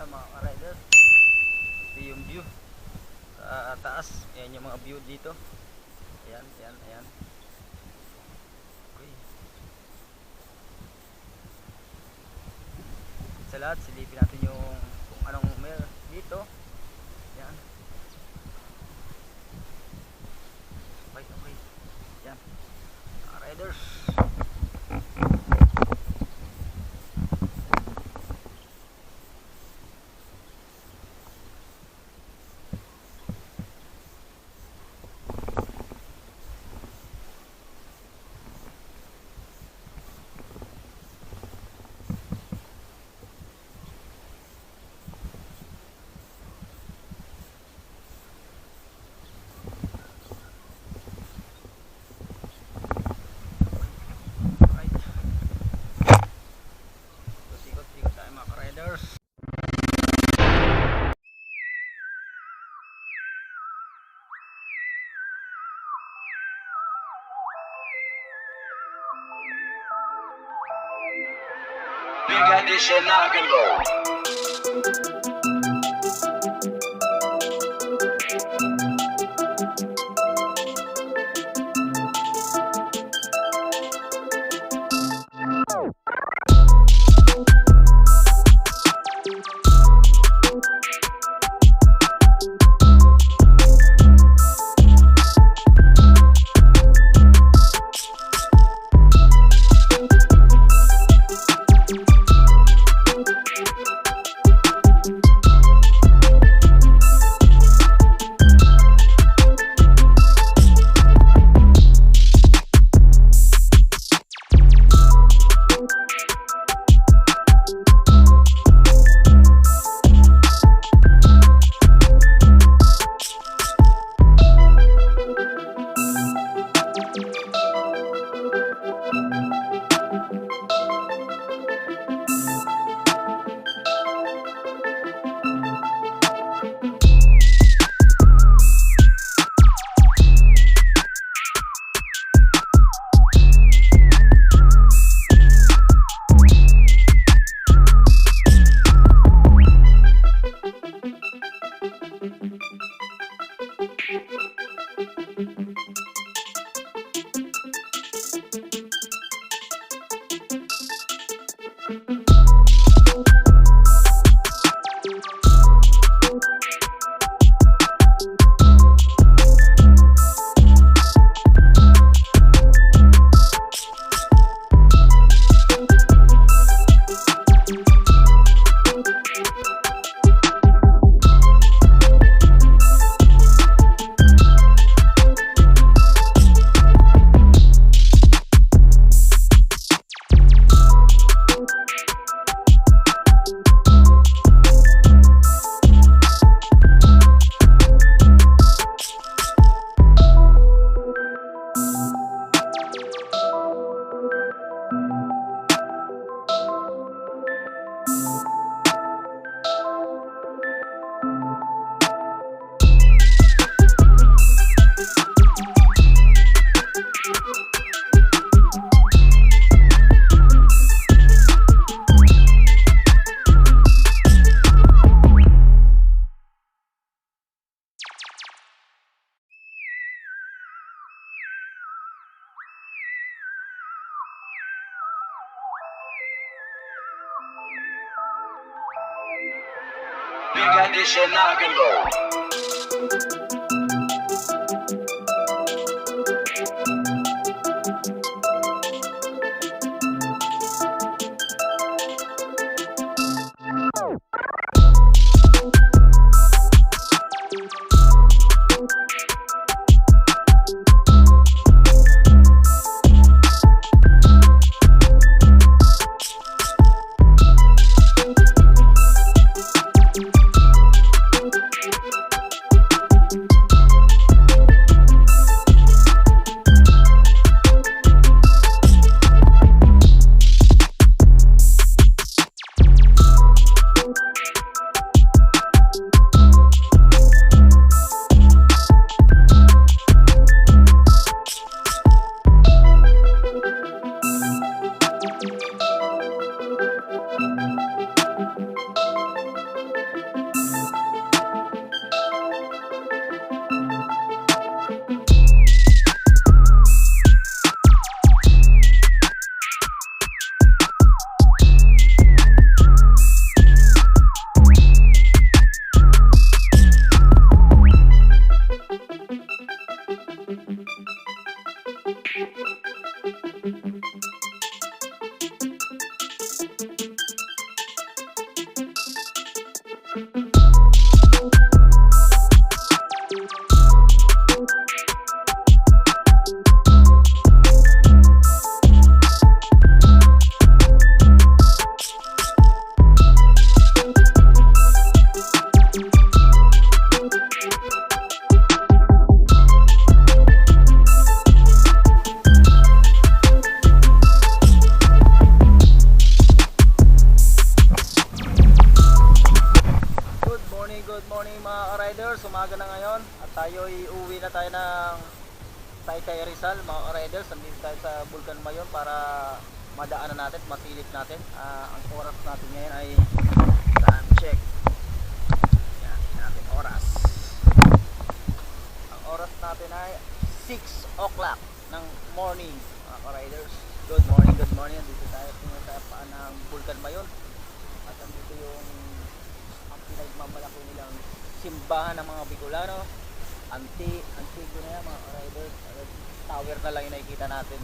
Mga ka-rider, ito yung view sa taas. Ayan yung mga view dito. Ayan, ayan, ayan. Okay. Sa lahat, silipin natin yung kung anong meron dito. Ayan. Okay, okay. Ayan, mga riders. Big addition, rock and roll. Big addition, rock and roll. Good morning mga ka-riders, umaga na ngayon at tayo'y uwi na tayo ng Taytay Rizal mga ka-riders. Nandito tayo sa Volcano Mayon para madaanan natin, masilip natin. Ang oras natin ngayon ay time check. Yan, natin oras. Ang oras natin ay 6 o'clock ng morning mga ka-riders. Good morning. Dito tayo sa paan ng Volcano Mayon. At nandito yung pinagmamalaki nilang simbahan ng mga Bicolano. Antigo na yan mga riders. Tower na lang yung nakikita natin.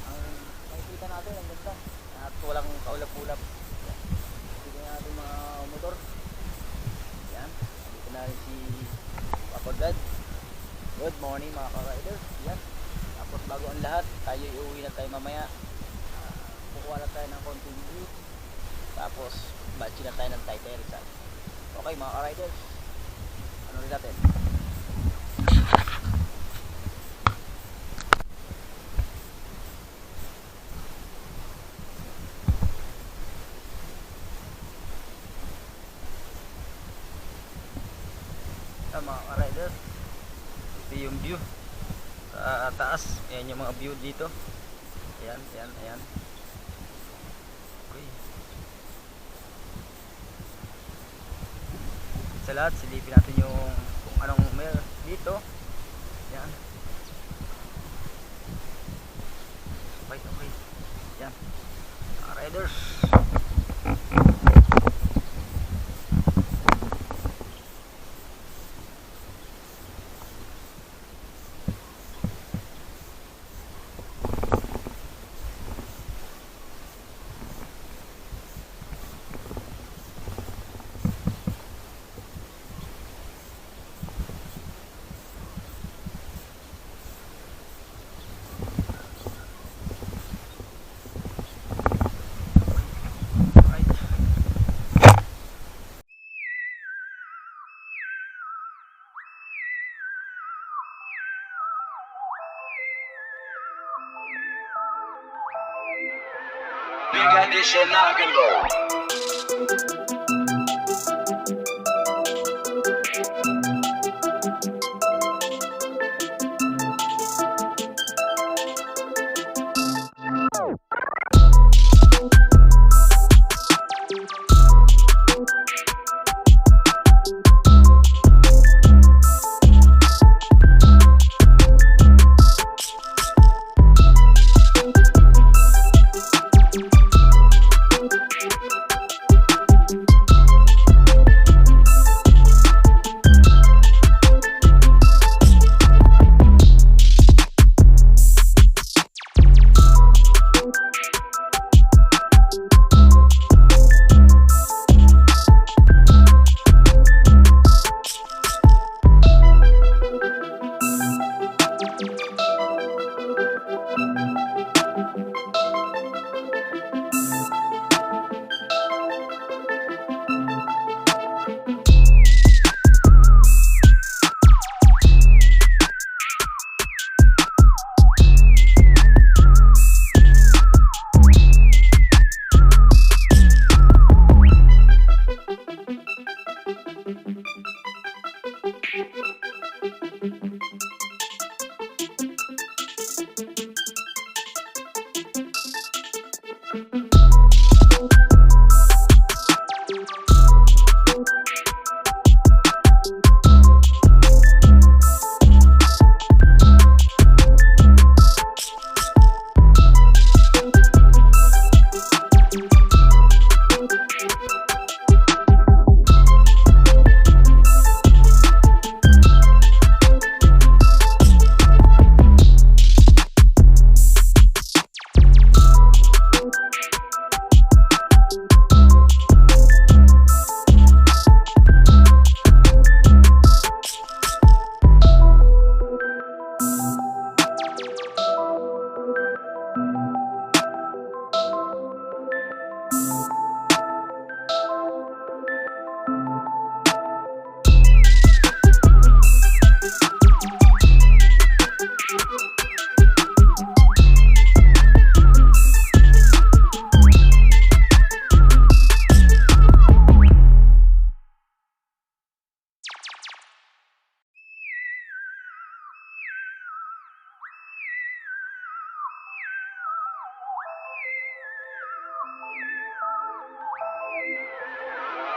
Ang nakikita natin ang ganda at walang kaulap-ulap. Dito natin mga motor. Yan, dito na rin si Papagad. Good morning mga ka-riders. Yan, tapos bago ang lahat tayo iuwi na tayo mamaya. Kukuha na tayo ng konting view, tapos batsi na tayo ng Taytay Rizal. Okay mga ka-riders, ano rin natin? Mga ka-riders, ito yung view sa taas. Ayan yung mga view dito. Ayan. Okay. Sa lahat, silipin natin yung kung anong meron dito. Yan. Okay. Yan. Riders. Big addition, I can go.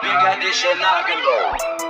Big addition rock and roll.